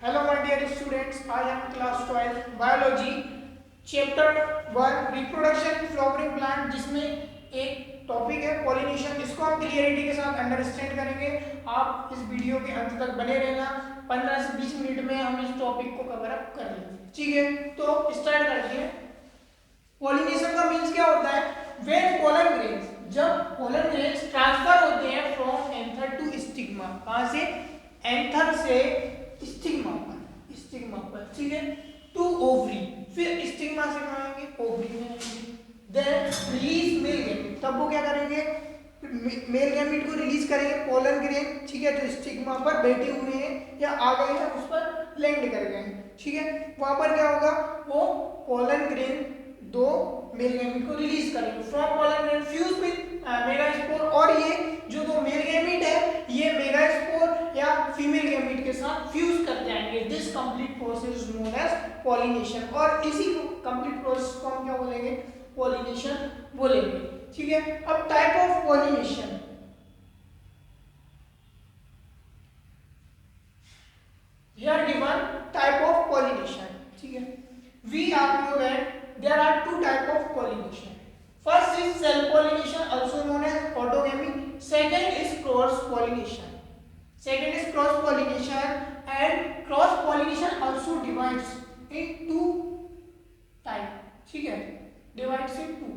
Hello my dear students, I am class 12 biology chapter 1 reproduction flowering plant जिसमें एक topic है pollination. इसको हम क्लियरिटी के साथ अंडरस्टैंड करेंगे। आप इस वीडियो के अंत तक बने रहना। 15 से 20 मिनट में हम इस टॉपिक को कवर अप कर लेंगे। ठीक है, तो स्टार्ट करते हैं। पॉलिनेशन का मीन्स क्या होता है? व्हेन पोलन ग्रेन्स, जब पोलन ग्रेन्स ट्रांसफर होते हैं फ्रॉम एंथर टू स्टिग्मा। कहां से? एंथर से स्टिग्मा पर, ठीक है, टू ओवरी, फिर स्टिग्मा से कहां आएंगे? ओवरी में आएंगे। देन रिलीज मेल गैमीट, तब वो क्या करेंगे? मेल गैमीट को रिलीज करेंगे पोलन ग्रेन, ठीक है, जो स्टिग्मा पर बैठे हुए हैं या आ गए हैं, उस पर लैंड कर गए हैं। ठीक है, वहां पर क्या होगा? वो पोलन ग्रेन दो मेल गैमीट को रिलीज करेंगे from pollen grain fuse with megaspore, और ये जो दो मेल गैमीट है ये मेगास्पोर या फीमेल गैमीट के साथ फ्यूज कर जाएंगे। This complete process is known as pollination, और इसी कंप्लीट प्रोसेस को हम क्या बोलेंगे? पॉलिनेशन बोलेंगे। ठीक है, अब type of pollination, here given type of pollination. ठीक है, we are know that there are two type of pollination. First is self pollination, also known as autogamy. Second is cross pollination. And cross pollination also divides in two type. ठीक है, divides in two.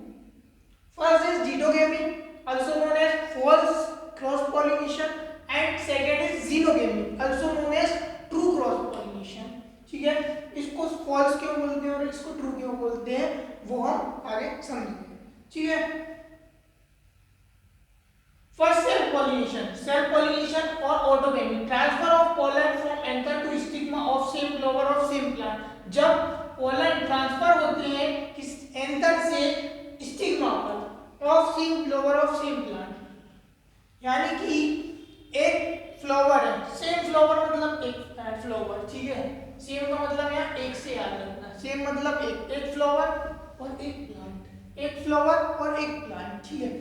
First is ditogamy, also known as false cross pollination, and second is xenogamy, also known as true cross pollination. ठीक है, इसको false क्यों बोलते हैं और इसको ट्रू क्यों बोलते हैं वो हम आगे समझेंगे। ठीक है, फर्स्ट सेल्फ पॉलिनेशन और autogamy, transfer of pollen from anther to stigma of same flower of same plant. जब पोलन ट्रांसफर होते हैं किस एंथर से स्टिग्मा पर of same flower of same plant, यानी कि एक फ्लावर है, सेम फ्लावर मतलब एक फ्लावर। ठीक है, सेम का मतलब यहाँ एक से याद रखना, सेम मतलब एक फ्लावर और एक प्लांट, एक फ्लावर और एक प्लांट। ठीक है,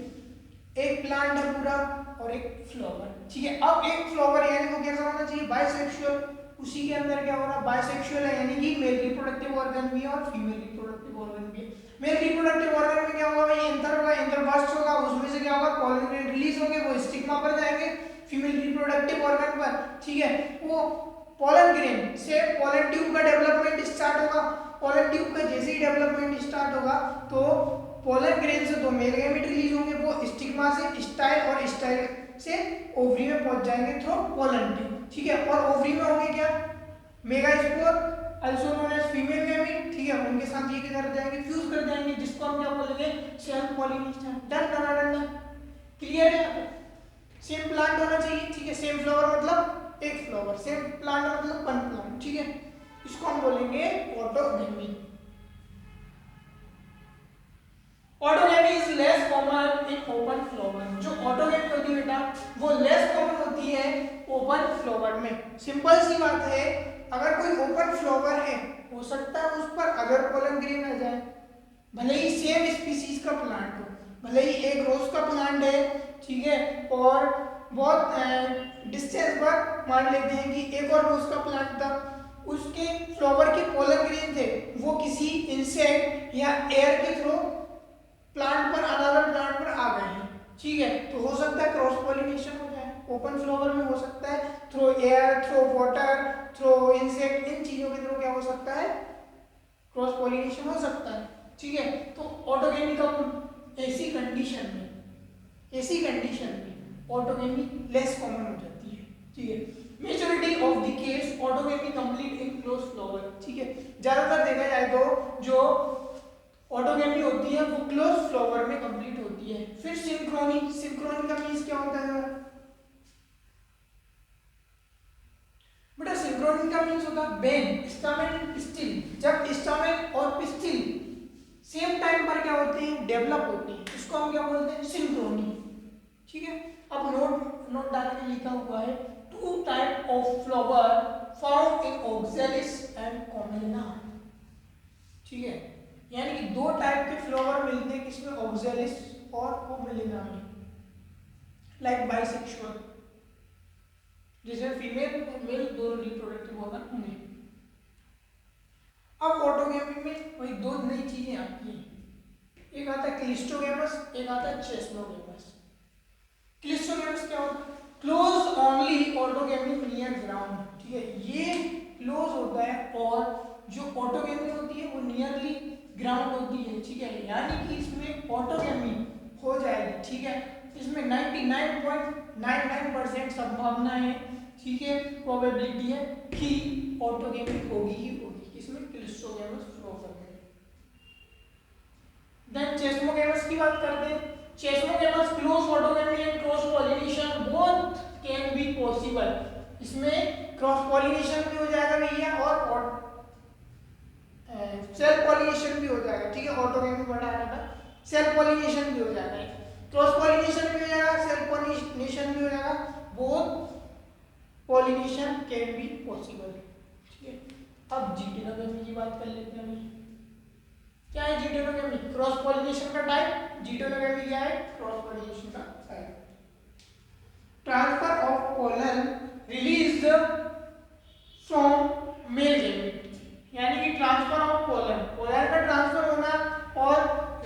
एक प्लांट है पूरा और एक फ्लावर। ठीक है, अब एक फ्लावर यानी वो कैसा होना चाहिए? बाइसेक्सुअल। उसी के अंदर क्या हो रहा है? बाइसेक्सुअल है, यानी कि मेल रिप्रोडक्टिव ऑर्गन भी है और फीमेल रिप्रोडक्टिव ऑर्गन भी है। मेल रिप्रोडक्टिव ऑर्गन में क्या होगा भाई? एंथर होगा, एंथर बर्स्ट होगा, उसमें से क्या होगा? पोलन ग्रेन रिलीज होंगे, वो स्टिग्मा पर जाएंगे फीमेल रिप्रोडक्टिव ऑर्गन पर। ठीक है, वो पोलन ग्रेन से पोलन ट्यूब का डेवलपमेंट स्टार्ट होगा। पोलन ट्यूब का जैसे ही डेवलपमेंट स्टार्ट होगा तो पोलन ग्रेन से दो मेल गैमीट रिलीज होंगे, वो स्टिग्मा से स्टाइल और स्टाइल से ओवरी में पहुंच जाएंगे थ्रू पोलन ट्यूब। ठीक है, और ओवरी में होंगे क्या? Megaspore, also known as female gamete. ठीक है, उनके साथ ये क्या कर जाएंगे? फ्यूज कर जाएंगे, जिसको हम क्या बोलेंगे? Self pollination. डन। क्लियर है? सेम प्लांट होना चाहिए। ठीक है, सेम फ्लावर मतलब एक फ्लावर, सेम प्लांट मतलब वन प्लांट। ठीक है, इसको हम बोलेंगे autogamy. Autogamy is less common in open flower. जो ऑटोगेमी होती है बेटा वो लेस कॉमन होती है ओपन फ्लावर में। सिंपल सी बात है, अगर कोई ओपन फ्लावर है हो सकता है उस पर अगर पोलन ग्रेन आ जाए, भले ही सेम स्पीसीज का प्लांट हो, भले ही एक रोज का प्लांट है, ठीक है, और बहुत डिस्टेंस पर मान लेते हैं कि एक और रोज का प्लांट था, उसके फ्लावर के पोलन ग्रेन थे वो किसी इंसेक्ट या एयर के थ्रू प्लांट पर, अनदर प्लांट पर आ गए हैं। ठीक है, तो हो सकता है क्रॉस पॉलिनेशन हो जाए। ओपन फ्लावर में हो सकता है through air, through water, through insect, इन चीजों के थ्रू क्या हो सकता है? क्रॉस पॉलिनेशन हो सकता है। ठीक है, तो ऑटोगेमी का ऐसी कंडीशन में ऑटोगेमी लेस कॉमन हो जाती है। ठीक है, majority of the case autogamy complete in close flower. ठीक है, ज्यादातर देखा जाए तो जो ऑटोगेमी होती है वो क्लोज फ्लावर में कंप्लीट होती है। फिर सिंक्रोनी का मींस क्या होता है बेटा? सिंक्रोनी का मींस होता है बेन, स्टामेन, पिस्टिल। जब स्टामेन और पिस्टिल सेम टाइम पर क्या होते हैं? डेवलप होते हैं, इसको हम क्या बोलते हैं? सिंक्रोनी। ठीक है, अब नोट डाल के लिखा हुआ है two type of flower found in Oxalis and Commelina. ठीक है, यानी कि दो टाइप के फ्लावर मिलते हैं, किसमें? ऑक्सैलिस और कॉमेलिना में, लाइक बाइसेक्सुअल। जिसमें फीमेल और मेल दोनों रिप्रोडक्टिव ऑर्गन होंगे। अब ऑटोगैमी में वही दो नई चीजें आती हैं, एक आता है क्लिस्टोगैमस, एक आता है चेस्मोगैमस। क्लिस्टोगैमस क्या होता है? Close only autogamy near ground, ठीक है, ये क्लोज होता है और जो ऑटोगैमी होती है वो नियरली ग्राउंड होती है, ठीक है, यानी कि इसमें ऑटोगैमी हो जाएगी, ठीक है, इसमें 99.99% संभावना है, ठीक है, प्रोबेबिलिटी है कि ऑटोगैमी होगी ही होगी इसमें क्लिस्टोगैमस फ्लोवर में। देन चेस्मोगैमस की बात करते हैं। Chasmogamous close autogamy and cross pollination both can be possible, इसमें क्रॉस पॉलिनेशन भी हो जाएगा भैया और सेल्फ पॉलिनेशन भी हो जाएगा, ठीक है, ऑटोगैमी बढ़ा रहा था, सेल्फ पॉलिनेशन भी हो जाएगा, क्रॉस पॉलिनेशन भी हो जाएगा, सेल्फ पॉलिनेशन भी हो जाएगा, both pollination can be possible, ठीक है। अब जिटेनोगैमी की बात कर लेते हैं हम। क्या है जिटेनोगैमी? क्रॉस पॉलिनेशन का टाइप। जिटेनोगैमी क्या है? क्रॉस पॉलिनेशन का type. Transfer of pollen released from male gamete, यानी कि ट्रांसफर ऑफ पोलन, पोलन का ट्रांसफर होना और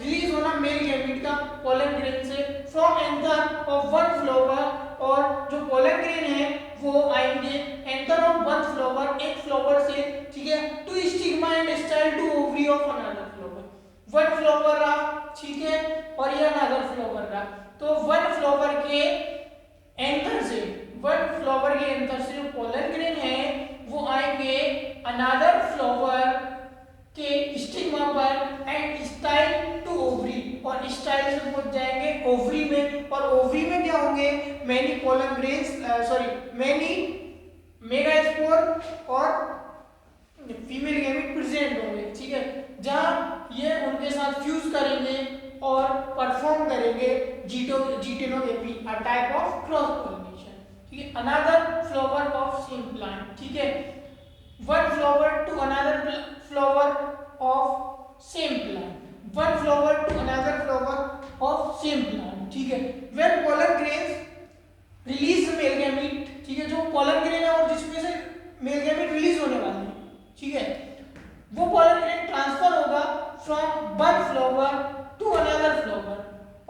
रिलीज होना मेल गैमेट का पोलन ग्रेन से from anther of one flower, और जो पोलन ग्रेन है वो आएंगे एंथर ऑफ वन फ्लावर, एक फ्लावर से, ठीक है, to stigma and style to ovary of another flower. One flower रहा, ठीक है, और ये अनदर फ्लावर रहा, तो वन फ्लावर के एंथर से, वन फ्लावर के एंथर से जो पोलन ग्रेन है वो आएंगे अनदर फ्लावर के स्टिग्मा पर एंड स्टाइल टू ओवरी, और स्टाइल से पहुंच जाएंगे ओवरी में, और ओवरी में क्या होंगे? Many pollen grains, sorry many megaspore और फीमेल गैमेट प्रेजेंट होंगे, ठीक है, जहां ये उनके साथ फ्यूज करेंगे और परफॉर्म करेंगे geitonogamy, a type of cross pollination, ठीक है, another flower of same plant, ठीक है, one flower to another flower of same plant, one flower to another flower of same plant, ठीक है। When pollen grains release male gamete, ठीक है, जो pollen grain है और जिसमें से मेल गैमेट रिलीज होने वाले हैं, ठीक है, वो पोलन ग्रेन ट्रांसफर होगा from one flower to another flower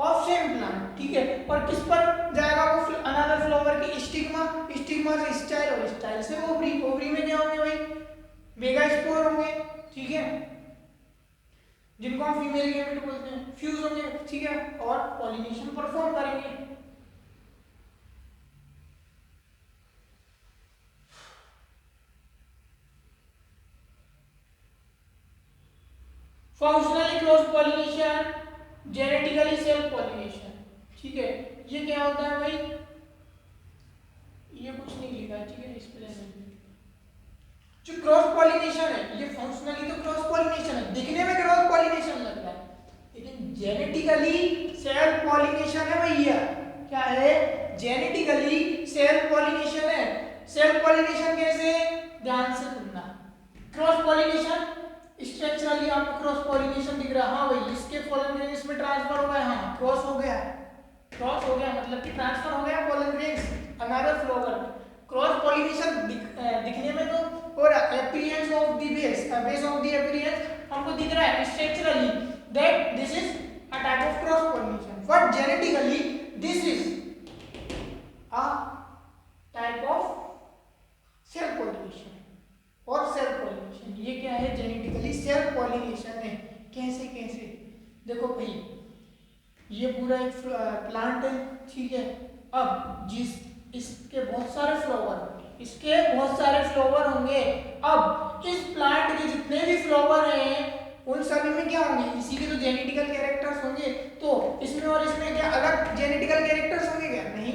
of same plant, ठीक है, और किस पर जाएगा वो? अनदर फ्लावर की स्टिग्मा, स्टिग्मा से स्टाइल और स्टाइल से ओवरी, ओवरी में क्या होंगे भाई? मेगास्पोर होंगे, ठीक है, जिनको हम फीमेल गैमेट बोलते हैं, फ्यूज होंगे, ठीक है, और पॉलिनेशन परफॉर्म करेंगे। Functionally cross pollination, genetically self pollination, ठीक है, ये क्या होता है भाई? ये कुछ नहीं लिखा, ठीक है, इस पे जो क्रॉस पॉलिनेशन है ये फंक्शनली तो क्रॉस पॉलिनेशन है, दिखने में क्रॉस पॉलिनेशन लग रहा है, लेकिन जेनेटिकली सेल्फ पॉलिनेशन है भैया। क्या है? जेनेटिकली सेल्फ पॉलिनेशन है। सेल्फ पॉलिनेशन कैसे? ध्यान से सुनना। क्रॉस पॉलिनेशन स्ट्रक्चरली आपको क्रॉस पॉलिनेशन दिख रहा है, हाँ भाई इसके पोलन ग्रेन इसमें ट्रांसफर हो गया, हाँ क्रॉस हो गया, क्रॉस हो गया मतलब कि ट्रांसफर हो गया pollen grain another flower. Cross pollination दिखने में तो, और appearance of the base of the appearance हमको दिख रहा है structurally that this is a type of cross pollination, but genetically this is a type of self pollination. और self pollination ये क्या है? जेनेटिकली सेल्फ पॉलिनेशन है। कैसे कैसे? देखो भाई ये पूरा एक प्लांट है, ठीक है, अब जिस इसके बहुत सारे फ्लावर, इसके बहुत सारे फ्लावर होंगे, अब इस प्लांट के जितने भी फ्लावर हैं उन सभी में क्या होंगे? इसी के तो जेनेटिकल कैरेक्टर्स होंगे, तो इसमें और इसमें क्या अलग जेनेटिकल कैरेक्टर्स होंगे क्या? नहीं,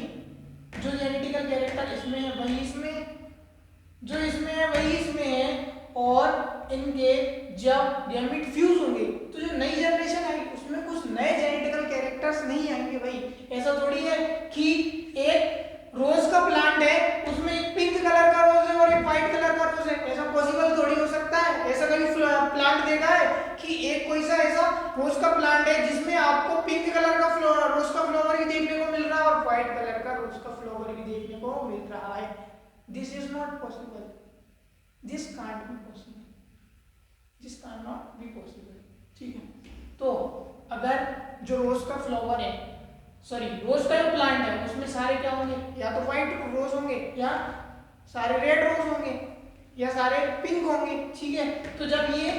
जो जेनेटिकल कैरेक्टर इसमें है वही इसमें, जो इसमें है वही इसमें है, और इनके जब गैमेट फ्यूज होंगे तो जो नई जनरेशन आएगी उसमें कुछ नए जेनेटिकल कैरेक्टर्स नहीं आएंगे भाई। ऐसा थोड़ी है कि एक रोज का प्लांट है उसमें एक पिंक कलर का रोज है और एक व्हाइट कलर का रोज है, ऐसा पॉसिबल थोड़ी हो सकता है। ऐसा कभी प्लांट देखा है कि एक कोई सा ऐसा रोज का प्लांट है जिसमें आपको पिंक कलर का रोज का फ्लावर भी देखने को मिल रहा है और व्हाइट कलर का रोज का फ्लावर भी देखने को मिल रहा है? This is not possible, this can't be possible, this can't not be possible. ठीक है, तो अगर जो रोज का फ्लावर है, सॉरी रोज का जो प्लांट है उसमें सारे क्या होंगे, या तो व्हाइट रोज होंगे, या सारे रेड रोज होंगे, या सारे पिंक होंगे। ठीक है, तो जब ये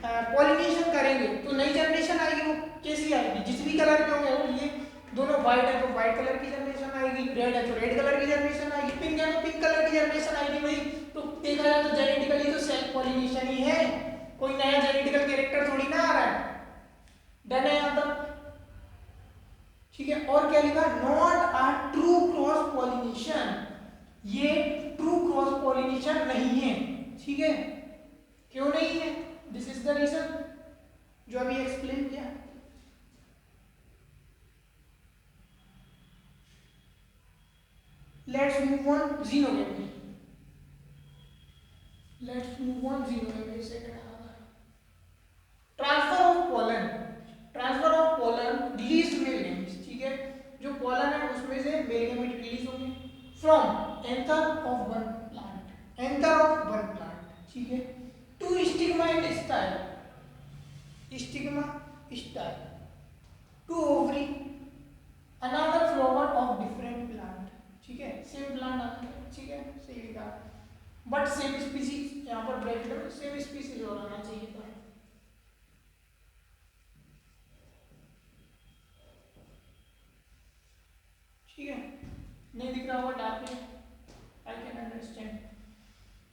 पॉलिनेशन करेंगे तो नई जनरेशन आएगी, वो कैसी आएगी, जिस भी कलर के होंगे, और ये दोनों व्हाइट है तो व्हाइट कलर की जनरेशन आएगी, रेड है तो रेड कलर की जनरेशन आएगी, पिंक है तो पिंक कलर की जनरेशन आएगी। भाई तो देखा जाए तो जेनेटिकली तो सेल्फ पॉलिनेशन ही है, कोई नया जेनेटिकल कैरेक्टर थोड़ी ना आ रहा है। डन है यहां तक? ठीक है, और क्या लिखा, not a true cross pollination, ये ट्रू क्रॉस पॉलिनेशन नहीं है। ठीक है, क्यों नहीं है, दिस इज द रीजन जो अभी एक्सप्लेन किया। Let's move on xenogamy, let's move on xenogamy. Transfer of pollen, transfer of pollen release male gametes. ठीक है, जो पोलन है उसमें से मेल गैमीट रिलीज होंगे from anther of one plant, anther of one plant. ठीक है, to stigma and style, stigma style, to ovary, another flower of different plant. ठीक है, सेम प्लांट आता है। ठीक है, सही लिखा, बट सेम स्पीसीज, यहाँ पर ब्रैकेट में सेम स्पीसीज और आना चाहिए था। ठीक है, नहीं दिख रहा होगा डार्क में, आई कैन अंडरस्टैंड।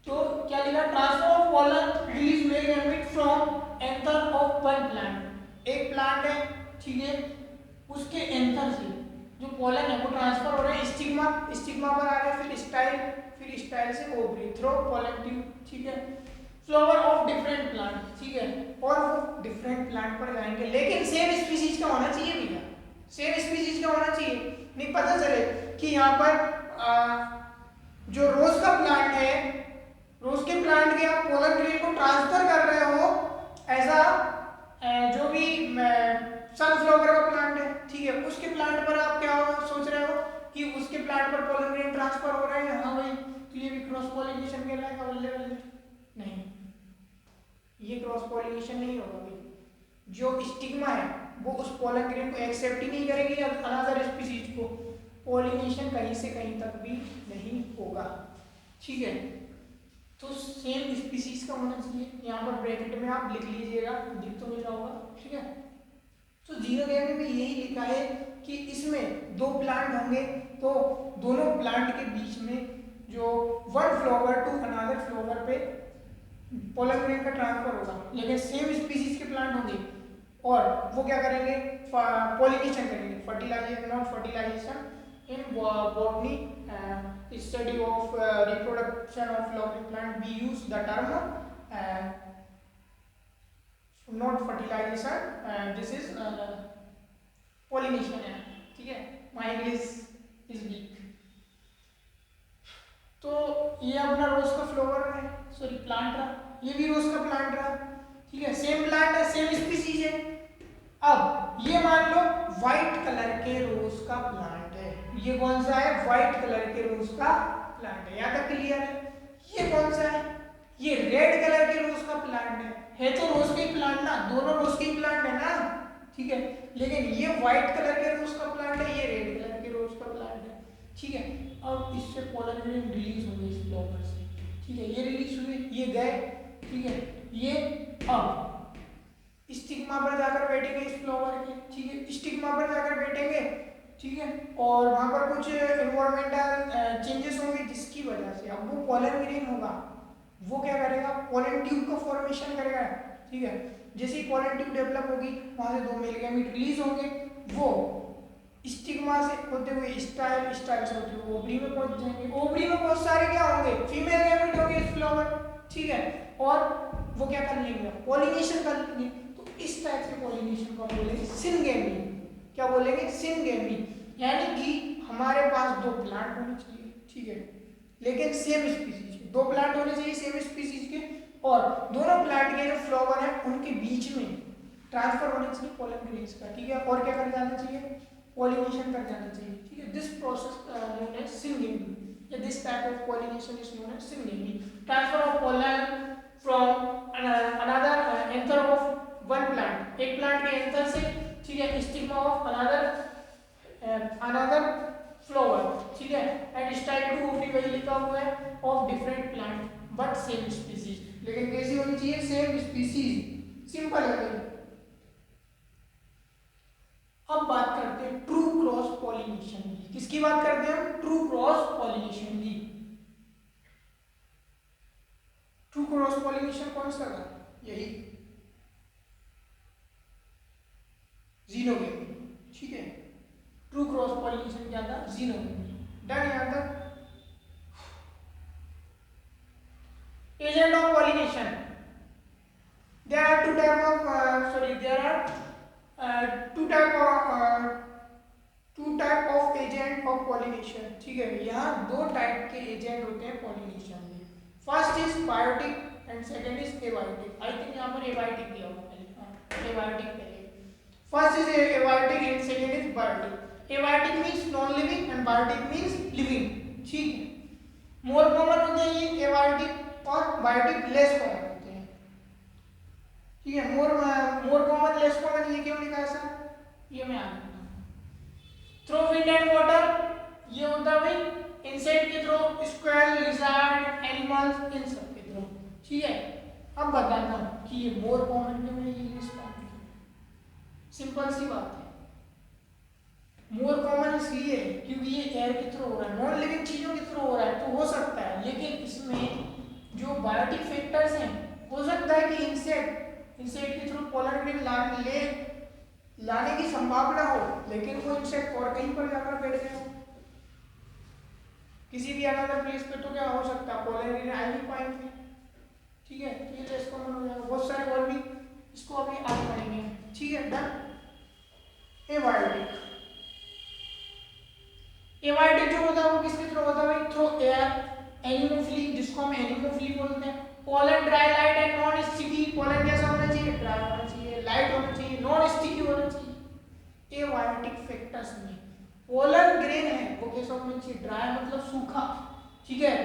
तो क्या लिखा, transfer of pollen release male gamete from anther of one plant, एक प्लांट है, ठीक है, उसके एंथर से जो पोलन है वो ट्रांसफर हो रहा है स्टिग्मा, स्टिग्मा पर आ रहा है, फिर स्टाइल, फिर स्टाइल से ओवरी थ्रू पोलन ट्यूब। ठीक है, फ्लावर ऑफ डिफरेंट प्लांट। ठीक है, और वो डिफरेंट प्लांट पर जाएंगे, लेकिन सेम स्पीसीज का होना चाहिए भैया, सेम स्पीसीज का होना चाहिए। नहीं पता चले कि यहाँ पर जो रोज का प्लांट है, रोज के प्लांट के आप पोलन ग्रेन को ट्रांसफर कर रहे हो, ऐसा जो भी सनफ्लावर का प्लांट है, ठीक है, उसके प्लांट पर आप क्या सोच रहे हो कि उसके प्लांट पर पोलन ग्रेन ट्रांसफर हो रहे हैं, हाँ भाई तो ये भी क्रॉस पॉलिनेशन कहलाएगा। बल्ले बल्ले नहीं, ये क्रॉस पॉलिनेशन नहीं होगा भाई, जो स्टिग्मा है वो उस पोलन ग्रेन को एक्सेप्ट ही नहीं करेगी अनदर स्पीसीज को, पॉलिनेशन कहीं से कहीं तक भी नहीं होगा। ठीक है, तो सेम स्पीसीज का होना चाहिए, यहाँ पर ब्रैकेट में आप लिख लीजिएगा, दिख तो नहीं रहा होगा। ठीक है, तो जीनोगेमी में यही लिखा है कि इसमें दो प्लांट होंगे तो दोनों प्लांट के बीच में जो one flower to another flower पे पोलन ग्रेन का ट्रांसफर होगा, लेकिन सेम स्पीसीज के प्लांट होंगे और वो क्या करेंगे, पॉलिनेशन करेंगे, fertilization, not fertilization in botany study of reproduction of flowering plant, we use the term not fertilization, this is pollination है। ठीक है, my English is weak। तो ये अपना रोज का फ्लावर है, सॉरी प्लांट रहा, ये भी रोज का प्लांट रहा। ठीक है, सेम प्लांट है, सेम स्पीसीज है। अब ये मान लो व्हाइट कलर के रोज का प्लांट है, ये कौन सा है, व्हाइट कलर के रोज का प्लांट है, यहाँ तक क्लियर है। ये कौन सा है, ये रेड कलर के रोज का प्लांट है तो रोज के प्लांट ना, दोनों रोज के प्लांट है ना। ठीक है, लेकिन ये व्हाइट कलर के रोज का प्लांट है, ये रेड कलर के रोज का प्लांट है। ठीक है, अब इससे पोलन ग्रेन रिलीज होंगे इस फ्लावर से। ठीक है, ये रिलीज हुए, ये गए। ठीक है, ये अब स्टिग्मा पर जाकर बैठेंगे इस फ्लावर के। ठीक है, स्टिग्मा पर जाकर बैठेंगे। ठीक है, और वहां पर कुछ एनवायरमेंटल चेंजेस होंगे जिसकी वजह से अब वो पोलन ग्रेन होगा, वो क्या करेगा, पोलन ट्यूब का फॉर्मेशन करेगा। ठीक है, जैसे ही पोलन ट्यूब डेवलप होगी वहां से दो मेल गैमीट रिलीज होंगे, वो स्टिग्मा से होते हुए स्टाइल, स्टाइल से होते हुए ओवरी में पहुंच जाएंगे। ओवरी में बहुत सारे क्या होंगे, फीमेल गैमीट होंगे इस फ्लावर। ठीक है, और वो क्या कर लेंगे, पॉलिनेशन कर लेंगे। तो इस टाइप से पॉलिनेशन को हम बोलेंगे सिनगेमी। क्या बोलेंगे, सिनगेमी। यानी कि हमारे पास दो प्लांट होने चाहिए, ठीक है, लेकिन सेम स्पीसीज के, दो प्लांट होने चाहिए सेम स्पीसीज के, और दोनों प्लांट के जो फ्लावर है उनके बीच में ट्रांसफर होने चाहिए पोलन ग्रेन्स का। ठीक है, और क्या कर जाना चाहिए, पॉलिनेशन कर जाना चाहिए। ठीक है, this process known as syngamy. This type of pollination is known as syngeny. Transfer of pollen from another anther of one plant, एक plant के anther से, ठीक है, stigma of another flower, ठीक है, and style to ओपी वही लिखा हुआ है of different plant but same species, लेकिन कैसी होनी चाहिए, same species, सिंपल है। अब बात करते हैं ट्रू क्रॉस पॉलिनेशन की। किसकी बात करते हैं हम? ट्रू क्रॉस पॉलिनेशन की। ट्रू क्रॉस पॉलिनेशन कौन सा था? यही जीनोगेमी, ठीक है। ट्रू क्रॉस पॉलिनेशन क्या था? जीनोगेमी। डन यहां तक? Agent of pollination, there are two type of agent of pollination, ठीक है। यहाँ दो टाइप के एजेंट होते हैं पॉलिनेशन में। First is biotic and second is abiotic. I think यहाँ पर एबायोटिक दिया हुआ पहले, हाँ एबायोटिक पहले। First is abiotic and second is biotic. Abiotic means non living and biotic means living, ठीक है। मोर कॉमन होते हैं ये एबायोटिक और बायोटिक लेस कॉमन होते हैं, ठीक है। मोर कॉमन लेस कॉमन ये क्यों लिखा है सर? ये मैं आगे थ्रू विंड एंड वाटर, ये होता है भाई इंसेक्ट के थ्रू, स्क्वेरल, लिजर्ड, एनिमल्स, इन सब के थ्रू, ठीक है। अब बताता हूँ कि ये मोर कॉमन क्यों है, ये लेस कॉमन क्यों है। सिंपल सी बात है, मोर कॉमन इसलिए है क्योंकि ये एयर के थ्रू हो रहा है, नॉन लिविंग चीजों के थ्रू हो रहा है तो हो सकता है, लेकिन इसमें जो बायोटिक फैक्टर्स हैं, हो सकता है कि इंसेक्ट के थ्रू पोलर ग्रेन लाने की संभावना हो, लेकिन वो इंसेक्ट और कहीं पर जाकर बैठ गए, किसी भी अनदर प्लेस पे, तो क्या हो सकता है पोलर ग्रेन आ नहीं पाएंगे, ठीक है। ये लेस कॉमन हो जाएगा। बहुत सारे और भी इसको अभी आगे पढ़ेंगे, ठीक है। डन। एबायोटिक जो होता है वो किसके थ्रू होता है भाई? थ्रू एयर, एनिमोफिली, जिसको हम एनिमोफिली बोलते हैं। Pollen dry, light and non sticky. Pollen कैसा होना चाहिए? ड्राई होना चाहिए, लाइट होना चाहिए, नॉन स्टिकी होना चाहिए। एबायोटिक फैक्टर्स में पोलन ग्रेन है वो कैसा होना चाहिए? ड्राई मतलब सूखा, ठीक है।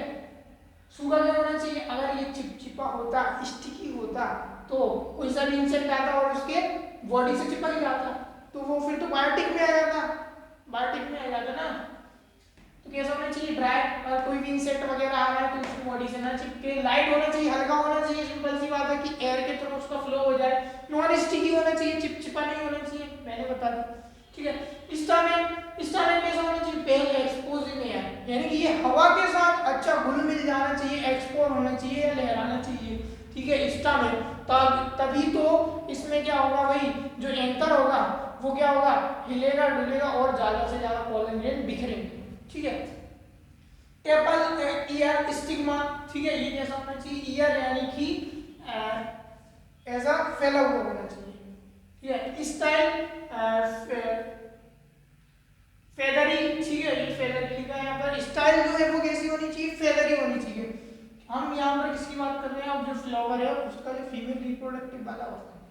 सूखा क्या होना चाहिए? अगर ये चिपचिपा होता, स्टिकी होता, तो कोई सा भी इंसेक्ट आता और उसके बॉडी से चिपक जाता, तो वो फिर तो बायोटिक में आ जाता, बायोटिक में आ जाता ना। तो कैसा होना चाहिए? ड्राई। और कोई भी इंसेक्ट वगैरह आ रहा है तो उसकी बॉडी से ना चिपके। लाइट होना चाहिए, हल्का होना चाहिए, सिंपल सी बात है कि एयर के थ्रू उसका फ्लो हो जाए। नॉन स्टिकी होना चाहिए, चिपचिपा नहीं होना चाहिए, मैंने बता दिया, ठीक है। स्टामेन कैसा होना चाहिए? पहले एक्सपोजिंग एयर, यानी कि ये हवा के साथ अच्छा घुल मिल जाना चाहिए, एक्सपोज होना चाहिए या लहराना चाहिए, ठीक है। स्टामेन, तभी तो इसमें क्या होगा भाई, जो एंकर होगा वो क्या होगा? हिलेगा डुलेगा और ज्यादा से ज्यादा पोलन ग्रेन बिखरेंगे, ठीक है। टेपल, ईयर, स्टिग्मा, ठीक है। ये कैसा होना चाहिए? ईयर यानी कि ऐसा फैला हुआ होना चाहिए, ठीक है। स्टाइल फेदरी, ठीक है, ये फेदरी लिखा है यहाँ पर। स्टाइल जो है वो कैसी होनी चाहिए? फेदरी होनी चाहिए। हम यहाँ पर किसकी बात कर रहे हैं? अब जो फ्लावर है उसका जो फीमेल रिप्रोडक्टिव वाला होता है,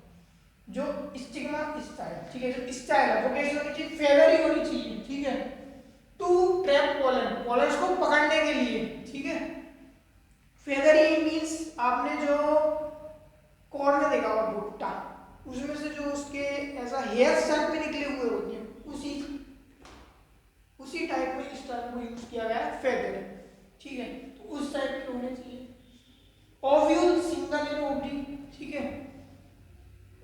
जो स्टिग्मा स्टाइल, ठीक है, जो स्टाइल है वो कैसी होनी चाहिए? फेदरी होनी चाहिए, ठीक है। टू ट्रैप पोलन, पोलन्स को पकड़ने के लिए, ठीक है। फेदरी मींस आपने जो कॉर्न देखा होगा भुट्टा, उसमें से जो उसके ऐसा हेयर शेप में निकले हुए होते हैं, उसी टाइप में इस टर्म को यूज किया गया है, फेदर, ठीक है। तो उस टाइप के होने चाहिए। ओव्यूल, सिंगल इन ओवरी, ठीक है।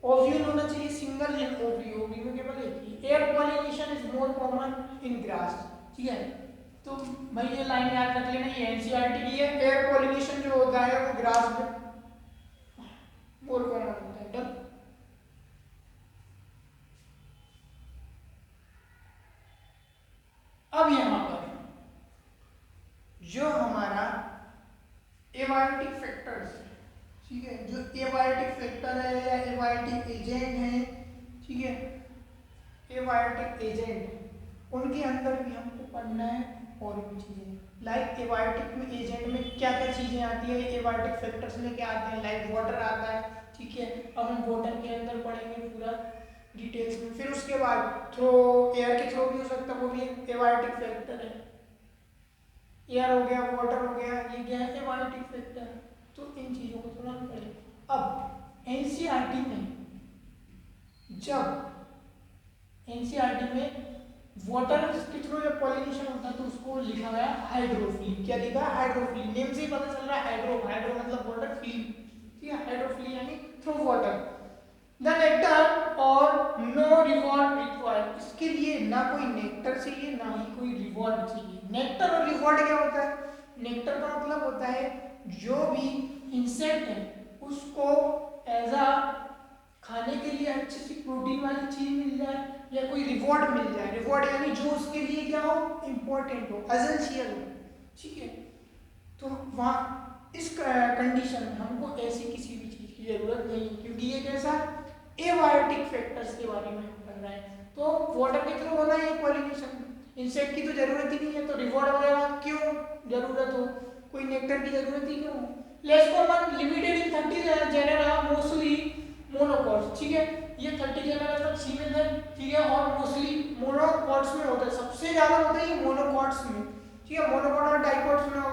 ओव्यूल होना चाहिए सिंगल इन ओवरी, ओवरी में केवल एक ही। Air pollination is more common in grass, ठीक है। तो भाई ये लाइन याद रख लेना, ये एनसीईआरटी की है। एयर पॉलिनेशन जो होता है वो ग्रास में मोर कॉमन होता है। डन। अब यहां पर जो हमारा एबायोटिक फैक्टर्स, ठीक है, जो एबायोटिक फैक्टर है या एबायोटिक एजेंट है, ठीक है, एबायोटिक एजेंट, उनके अंदर भी हमको पढ़ना है और भी चीजें। लाइक एबायोटिक में एजेंट में क्या क्या चीजें आती है, एबायोटिक फैक्टर्स में क्या आते हैं, लाइक वाटर आता है, ठीक है। अब हम वाटर के अंदर पढ़ेंगे पूरा डिटेल्स में। फिर उसके बाद थ्रो, एयर के थ्रो भी हो सकता है, वो भी एक एबायोटिक फैक्टर है। एयर हो गया, वाटर हो गया, ये क्या है एबायोटिक फैक्टर। तो इन चीजों को थोड़ा पढ़े। अब एनसीईआरटी में जब एनसीईआरटी में वाटर के थ्रू जब पॉलिनेशन होता है तो उसको लिखा गया हाइड्रोफिली। क्या लिखा है? हाइड्रोफिली। नेम से ही पता चल रहा है हाइड्रो, हाइड्रो मतलब वाटर, फिली, ठीक है, हाइड्रोफिली यानी थ्रू वाटर। द नेक्टर और नो रिवॉर्ड रिक्वायर्ड, इसके लिए ना कोई नेक्टर चाहिए ना ही कोई रिवॉर्ड चाहिए। नेक्टर और रिवॉर्ड क्या होता है? नेक्टर का मतलब होता है जो भी इंसेक्ट है उसको एज अ खाने के लिए अच्छी सी प्रोटीन वाली चीज मिल जाए या कोई रिवॉर्ड मिल जाए। रिवॉर्ड यानी जो उसके लिए क्या हो, इंपॉर्टेंट हो, एसेंशियल हो, ठीक है। तो वहाँ इस कंडीशन में हमको ऐसी किसी भी चीज की जरूरत नहीं, क्योंकि ये कैसा एबायोटिक फैक्टर्स के बारे में हम पढ़ रहे हैं। तो वाटर के थ्रू होना है पॉलिनेशन, इंसेक्ट की तो जरूरत ही नहीं है, तो रिवॉर्ड वगैरह क्यों जरूरत हो, कोई नेक्टर की जरूरत ही क्यों हो। लेस कॉमन, लिमिटेड इन 30 जेनेरा, मोस्टली मोनोकॉट्स, ठीक है, ये 30 जेनेरा तक सीमित है, ठीक है, और मोस्टली मोनोकॉट्स में होता है, सबसे ज्यादा होता है ये मोनोकॉट्स में, ठीक है। मोनोकॉट और डाइकॉट्स में हो।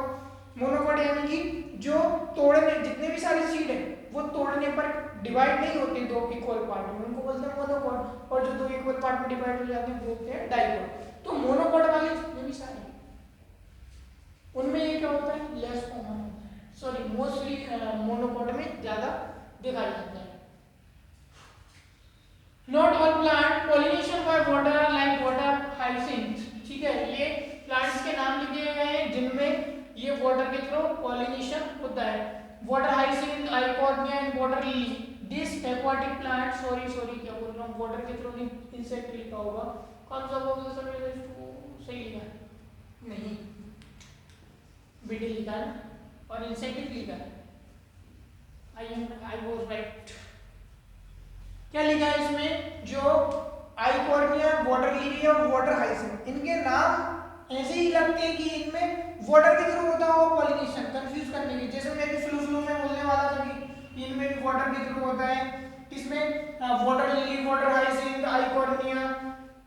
मोनोकॉट यानी कि जो तोड़ने, जितने भी सारे सीड है वो तोड़ने पर डिवाइड नहीं होते दो इक्वल पार्ट में, उनको बोलते हैं मोनोकॉट, और जो दो इक्वल पार्ट में डिवाइड हो जाते हैं वो बोलते हैं डाइकॉट। तो मोनोकॉट वाले जितने भी सारे उनमें ये क्या होता है, लेस कॉमन होता है, सॉरी मोस्टली मोनोकॉट में ज्यादा दिखाई जाता है। Not all plant pollination by water like water hyacinth, ठीक है, ये प्लांट्स के नाम लिखे गए हैं जिनमें ये वाटर के थ्रू पॉलिनेशन होता है। Water hyacinth, Eichhornia and water lily, this aquatic plant, sorry क्या बोल रहा हूँ, वाटर के थ्रू नहीं, इंसेक्ट लिखा होगा, कौन सा होगा सर, मेरे सही लिखा है नहीं, बीटी लिखा है और इंसेक्टिव लिखा है, आई वाज राइट। क्या लिखा है इसमें, जो आइकॉर्निया, वाटर लिली और वाटर हाइसिंथ, इनके नाम ऐसे ही लगते हैं कि इनमें वाटर के थ्रू होता हो पॉलिनेशन, कंफ्यूज करने की। जैसे मैं भी फ्लू में बोलने वाला था कि इनमें भी वाटर के थ्रू होता है, किसमें, water lily, water hyacinth, Eichhornia,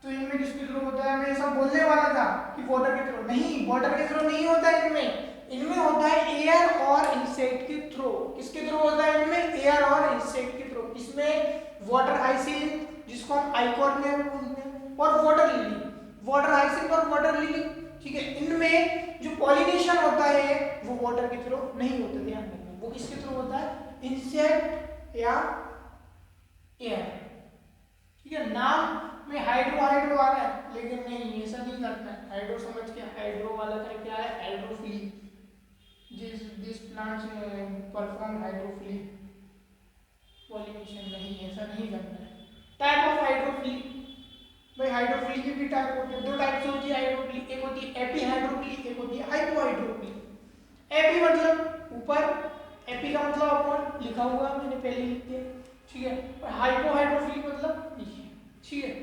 तो इनमें किसके थ्रू होता है, मैं ऐसा बोलने वाला था कि वाटर के थ्रू नहीं, वाटर के थ्रू नहीं होता है इनमें होता है एयर और इंसेक्ट के थ्रू। किसके थ्रू होता है इनमें, एयर और इंसेक्ट के थ्रू। इसमें वाटर हाइसिंथ जिसको हम आइकॉर्निया भी बोलते हैं, और वाटर लिली, वाटर हाइसिंथ और वाटर लिली, ठीक है, इनमें जो पॉलिनेशन होता है वो वाटर के थ्रू नहीं होता, ध्यान रखना, वो किसके थ्रू होता है, इंसेक्ट या एयर, ठीक है। नाम में हाइड्रो हाइड्रो आ रहा है लेकिन नहीं, ऐसा नहीं करता है, हाइड्रो समझ के, हाइड्रो वाला का क्या है, hydrophily, this plants perform hydrophily pollination, नहीं ऐसा नहीं करता है। टाइप ऑफ हाइड्रोफिली, भाई हाइड्रोफिली की भी टाइप होती है, दो टाइप से होती है हाइड्रोफिली, एक होती है एपी हाइड्रोफिली, एक होती है हाइपो हाइड्रोफिली। एपी मतलब ऊपर, एपी का मतलब अपॉन लिखा हुआ मैंने पहले लिख दिया, ठीक है, और हाइपो हाइड्रोफिली मतलब नीचे, ठीक है।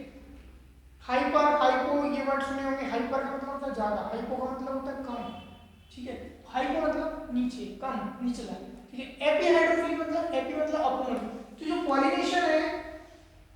हाइपर, हाइपो ये वर्ड सुने होंगे, हाइपर का मतलब होता है ज्यादा, हाइपो का मतलब होता है कम, ठीक है, हाइपो मतलब नीचे, कम, निचला, ठीक है। एपी हाइड्रोफिली मतलब, एपी मतलब अपॉन, तो जो पॉलिनेशन है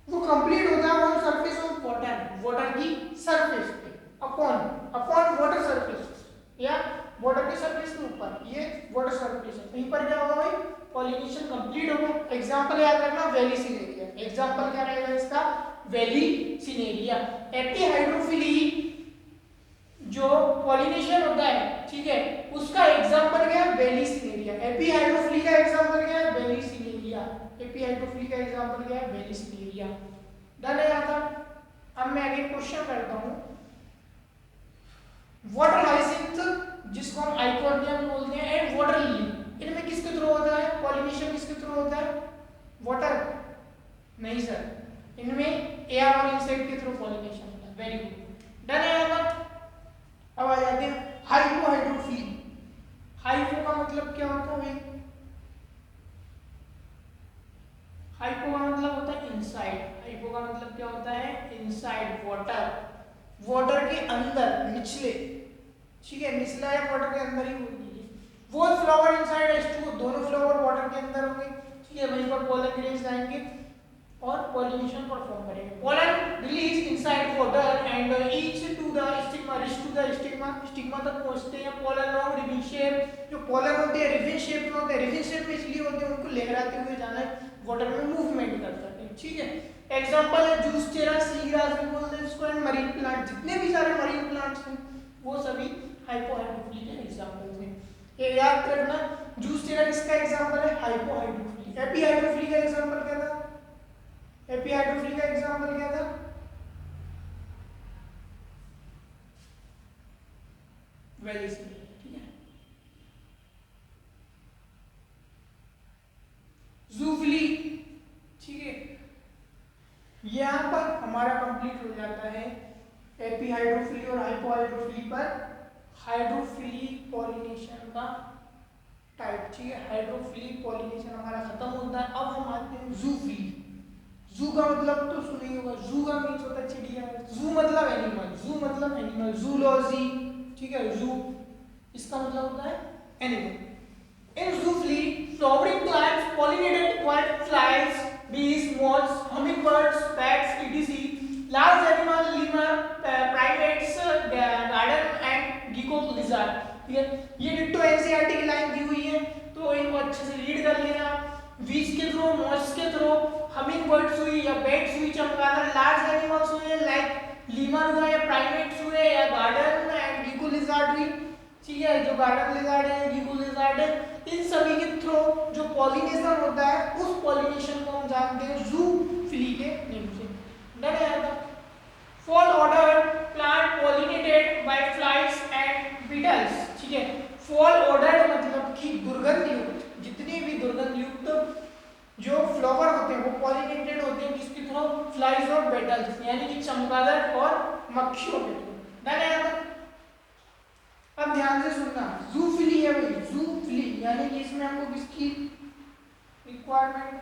वो कंप्लीट होता है on surface of water, water की सरफेस पे, अपॉन वाटर सरफेस, या वाटर के सरफेस के ऊपर, ये वाटर सरफेस है, कहीं पर क्या होगा भाई, पॉलिनेशन कंप्लीट होगा। एग्जांपल याद रखना, वैली सिनेरिया, एग्जांपल क्या रहेगा इसका, वैली सिनेरिया। एपी हाइड्रोफिली जो पॉलिनेशन होता है, ठीक है, उसका एग्जांपल क्या है, वैली सिनेरिया। एपी हाइड्रोफिली का एग्जांपल क्या है, वैली सिनेरिया। एपी हाइड्रोफिली का एग्जांपल क्या है, वैली सिनेरिया। डन है यहाँ तक। अब मैं आगे क्वेश्चन करता हूँ, वाटर हाइसिंथ जिसको हम आइकॉर्नियम बोलते हैं, एंड वाटर लिली, इनमें किसके थ्रू होता है पॉलिनेशन, किसके थ्रू होता है, वाटर नहीं सर, इनमें एयर और इंसेक्ट के थ्रू पॉलिनेशन होता है। वेरी गुड, डन है यहाँ तक। अब आ जाते हैं हाइपो हाइड्रोफिली। हाइपो का मतलब क्या होता है भाई, हाइपो का मतलब होता है इनसाइड, हाइपो का मतलब क्या होता है, इनसाइड वाटर, वाटर के अंदर, निचले, ठीक है, निचला या वाटर के अंदर ही होती है। वो फ्लावर इनसाइड H2, दोनों फ्लावर वाटर के अंदर होंगे, ठीक है, वहीं पर पोलन ग्रेन्स आएंगे, और पॉलिनेशन परफॉर्म करेंगे। Pollen release inside water and each to the stigma, reach to the stigma, stigma तक पहुंचते हैं। पोलन लॉन्ग रिबन शेप, जो पोलन होते हैं रिबन शेप में होते हैं। रिबन शेप में इसलिए होते हैं उनको लहराते हुए जाना है, वाटर में मूवमेंट कर सकते हैं, ठीक है। एग्जांपल है जूस्टेरा, सी ग्रास भी बोलते हैं इसको, एंड मरीन प्लांट, जितने भी सारे मरीन प्लांट्स हैं वो सभी हाइपोहाइड्रोफिली के एग्जांपल्स हैं। ये याद रखना, जूस्टेरा किसका एग्जांपल है? हाइपोहाइड्रोफिली। एपीहाइड्रोफिली का एग्जांपल क्या था? एपीहाइड्रोफिली का एग्जांपल क्या था? वेलिसिटी, ठीक है। जूफिली, ठीक है। यहाँ पर हमारा कंप्लीट हो जाता है एपीहाइड्रोफिली और हाइपोहाइड्रोफिली पर हाइड्रोफिली पॉलिनेशन का टाइप, ठीक है। हाइड्रोफिली पॉलिनेशन हमारा खत्म होता है। अब हम आते हैं जूफिली। जू का मतलब तो सुना ही होगा, जू का मीन्स होता है चिड़िया, जू मतलब एनिमल, जू मतलब एनिमल, जूलॉजी, ठीक है। जू इसका मतलब होता है animal. In zoophily flowering plants pollinated by flies, bees, moths, hummingbirds, bats, etc. Large animal, lemur, primates, garden and gecko lizard, ठीक है। ये डिट्टो एनसीईआरटी की लाइन दी हुई है तो इनको अच्छे से रीड कर लेना। बीज के थ्रू, मॉथ्स के थ्रू, हमिंग बर्ड्स हुई या बैट्स हुई, चमगादड़, लार्ज एनिमल्स हुए लाइक लीमर हुआ या प्राइमेट्स हुए या गार्डन एंड गीको लिजार्ड हुई, ठीक है। जो गार्डन लिजार्ड है, गीको लिजार्ड है, इन सभी के थ्रू जो पॉलिनेशन होता है उस पॉलिनेशन को हम जानते हैं जूफिली के नेम से। डन है यार? Fall order plant pollinated by flies and beetles, ठीक है। फॉल ऑर्डर मतलब कि दुर्गंध युक्त, जितने भी दुर्गंध युक्त जो फ्लावर होते हैं वो पॉलिनेटेड होते हैं किसके थ्रू? फ्लाइज और बेटल्स, यानी कि चमगादड़ और मक्खियों के थ्रू। डन है? अब ध्यान से सुनना, जूफिली है भाई, जूफिली यानी कि इसमें हमको किसकी रिक्वायरमेंट,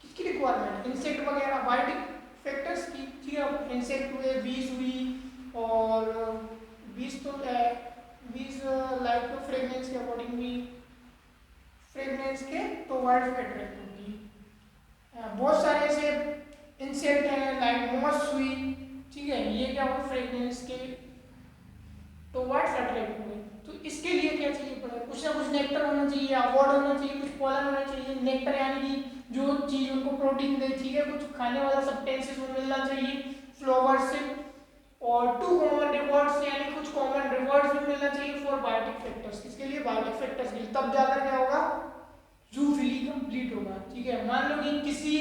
किसकी रिक्वायरमेंट? इंसेक्ट वगैरह, बायोटिक फैक्टर्स की, ठीक है। इंसेक्ट हुए, बीज हुई, और बीज तो बीज लाइक फ्रेगनेंस के अकॉर्डिंग भी, फ्रेगनेंस के तो वर्ड में अट्रैक्ट होगी। बहुत सारे ऐसे इंसेक्ट हैं लाइक मॉस हुई, ठीक है। ये क्या हुआ? फ्रेगनेंस के तो वर्ड्स अट्रैक्ट हुए। तो इसके लिए क्या चाहिए पड़ा? कुछ ना कुछ नेक्टर होना चाहिए, अवॉर्ड होना चाहिए, कुछ पॉलन होना चाहिए। नेक्टर यानी कि जो चीज उनको प्रोटीन दे, ठीक है, कुछ खाने वाला सब्सटेंसेस वो मिलना चाहिए फ्लावर से, और टू कॉमन रिवॉर्ड्स यानी कुछ कॉमन रिवॉर्ड्स भी मिलना चाहिए फॉर बायोटिक फैक्टर्स। इसके लिए बायोटिक फैक्टर्स के लिए तब जाकर क्या होगा? जूफिली कंप्लीट होगा, ठीक है। मान लो कि किसी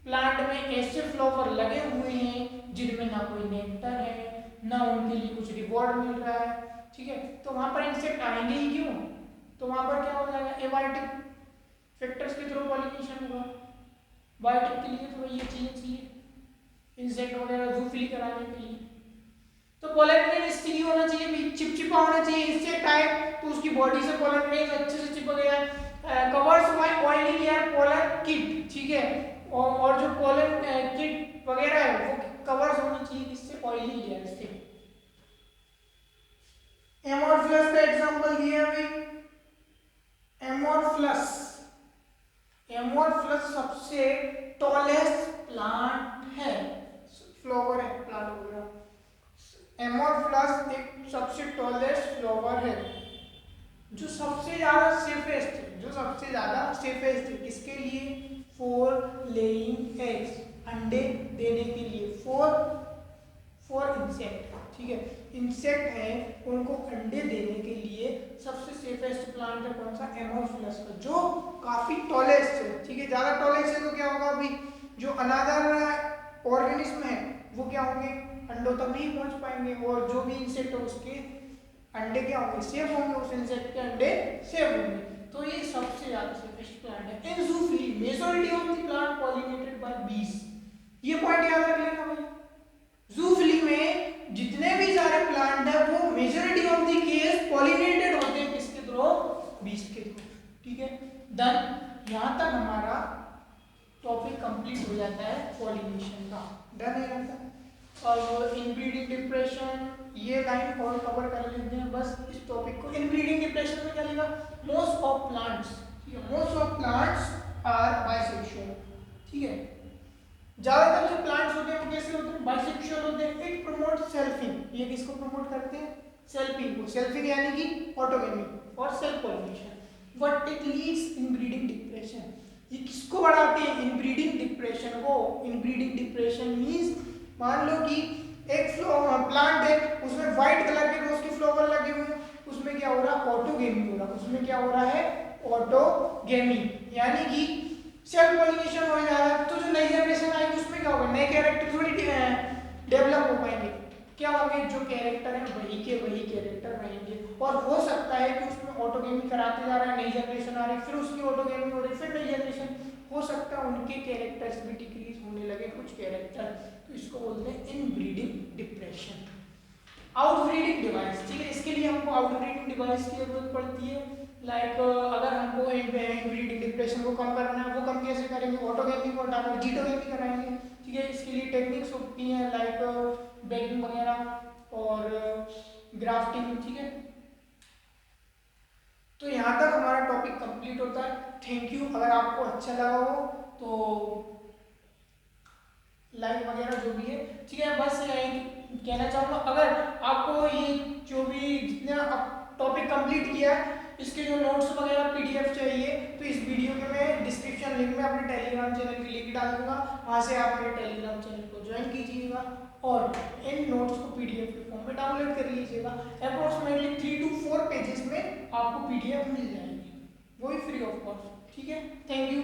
प्लांट में ऐसे फ्लावर लगे हुए हैं जिनमें ना कोई नेक्टर है, ना उनके लिए कुछ रिवॉर्ड मिल रहा है, ठीक है, तो वहां पर इंसेक्ट आएंगे ही क्यों? तो वहां पर क्या हो जाएगा? एबायोटिक फैक्टर्स के थ्रू पॉलिनेशन होगा। बायोटिक के लिए तो ये चीजें चाहिए इंसेक्ट वगैरह जूफिली कराने के लिए। तो पोलन ग्रेन स्टिकी होना चाहिए, चिपचिपा होना चाहिए। इंसेक्ट आए तो उसकी बॉडी से पोलन ग्रेन अच्छे से चिपक गया। Covers by oily layer pollen kit, ठीक है। और जो पोलन किट वगैरह है वो कवर्स होनी चाहिए किससे? ऑयली लेयर से। एमोर्फिलस का एग्जांपल दिया है भाई, एमोर्फिलस। एमोर्फिलस सबसे टॉलेस्ट प्लांट है, फ्लावर है, प्लांट वगैरह। एमोर्फिलस एक सबसे टॉलेस्ट फ्लावर है जो सबसे ज्यादा सेफेस्ट है, जो सबसे ज्यादा सेफेस्ट है किसके लिए? फॉर लेइंग एग्स, अंडे देने के लिए, फॉर इंसेक्ट, ठीक है। इंसेक्ट है उनको अंडे देने के लिए सबसे सेफेस्ट प्लांट है कौन सा? एमोर्फिलस का, जो काफी टॉलेस्ट है, ठीक है। ज्यादा टॉलेस्ट है तो क्या होगा अभी? जो अनदर ऑर्गेनिज्म है वो क्या होंगे? अंडों तक नहीं पहुंच पाएंगे, और जो भी इंसेक्ट है उसके अंडे क्या होंगे? सेव होंगे, उस इंसेक्ट के अंडे सेव होंगे। तो ये सबसे ज्यादा सेफेस्ट प्लांट है। In zoophily majority of the plant pollinated by bees, ये पॉइंट याद रख लेना भाई। जूफिली में जितने भी सारे प्लांट है वो majority of the case pollinated होते हैं किसके थ्रू? बीज के थ्रू, ठीक है। डन। यहां तक हमारा टॉपिक कंप्लीट हो जाता है पॉलिनेशन का। डन है यहाँ तक। और इनब्रीडिंग डिप्रेशन ये लाइन और कवर कर लेते हैं बस इस टॉपिक को। इनब्रीडिंग डिप्रेशन में क्या लिखा? मोस्ट ऑफ प्लांट्स, ठीक है, most of plants are bisexual, ठीक है। ज्यादातर जो प्लांट्स होते हैं वो कैसे होते हैं, बाइसेक्सुअल होते हैं। इट प्रमोट सेल्फिंग, ये किसको प्रमोट करते हैं, सेल्फिंग को। सेल्फिंग यानी कि ऑटोगेमी और self pollination. But it leads inbreeding depression, ये किसको बढ़ाते हैं, इनब्रीडिंग डिप्रेशन को। इनब्रीडिंग डिप्रेशन मींस मान लो कि एक प्लांट है, उसमें व्हाइट कलर के रोज के फ्लावर लगे हुए हैं, उसमें क्या हो रहा है, ऑटोगेमी हो रहा है। उसमें क्या हो रहा है, ऑटोगेमी, यानी कि सेल्फ पॉलिनेशन हो जा रहा है। तो जो नई जनरेशन आएगी उसमें क्या होगा, नए कैरेक्टर थोड़ी डेवलप हो पाएंगे। क्या होंगे, जो कैरेक्टर है वही के वही कैरेक्टर रहेंगे। और हो सकता है कि उसमें ऑटोगेमी कराते जा रहा है, नई जनरेशन आ रही है, फिर उसकी ऑटोगेमी हो रही है, फिर नई जनरेशन, हो सकता है उनके कैरेक्टर्स भी डिक्रीज होने लगे कुछ कैरेक्टर। तो इसको बोलते हैं इनब्रीडिंग डिप्रेशन। आउटब्रीडिंग डिवाइस, ठीक है, इसके लिए हमको आउटब्रीडिंग डिवाइस की जरूरत पड़ती है। लाइक अगर हमको इनब्रीडिंग डिप्रेशन को कम करना है, वो कम कैसे करेंगे, ऑटोगेमी को हटाकर जीटोगेमी कराएंगे, ठीक है। इसके लिए टेक्निक्स होती हैं लाइक बेकिंग वगैरह और ग्राफ्टिंग, ठीक है। तो यहाँ तक हमारा टॉपिक कंप्लीट होता है। Thank you. अगर आपको अच्छा लगा हो तो लाइक वगैरह जो भी है, ठीक है। बस यही कहना चाहूँगा, अगर आपको ये जो भी जितने टॉपिक कंप्लीट किया है, इसके जो नोट्स वगैरह पीडीएफ चाहिए, तो इस वीडियो के मैं डिस्क्रिप्शन लिंक में अपने टेलीग्राम चैनल की लिंक डाल दूंगा, वहाँ से आप मेरे टेलीग्राम चैनल को ज्वाइन कीजिएगा और इन नोट्स को पीडीएफ के फॉर्म में डाउनलोड कर लीजिएगा। अप्रोक्सीमेटली 3 to 4 पेजेस में आपको पीडीएफ मिल जाएगी, वो भी फ्री ऑफ कॉस्ट, ठीक है। Thank you.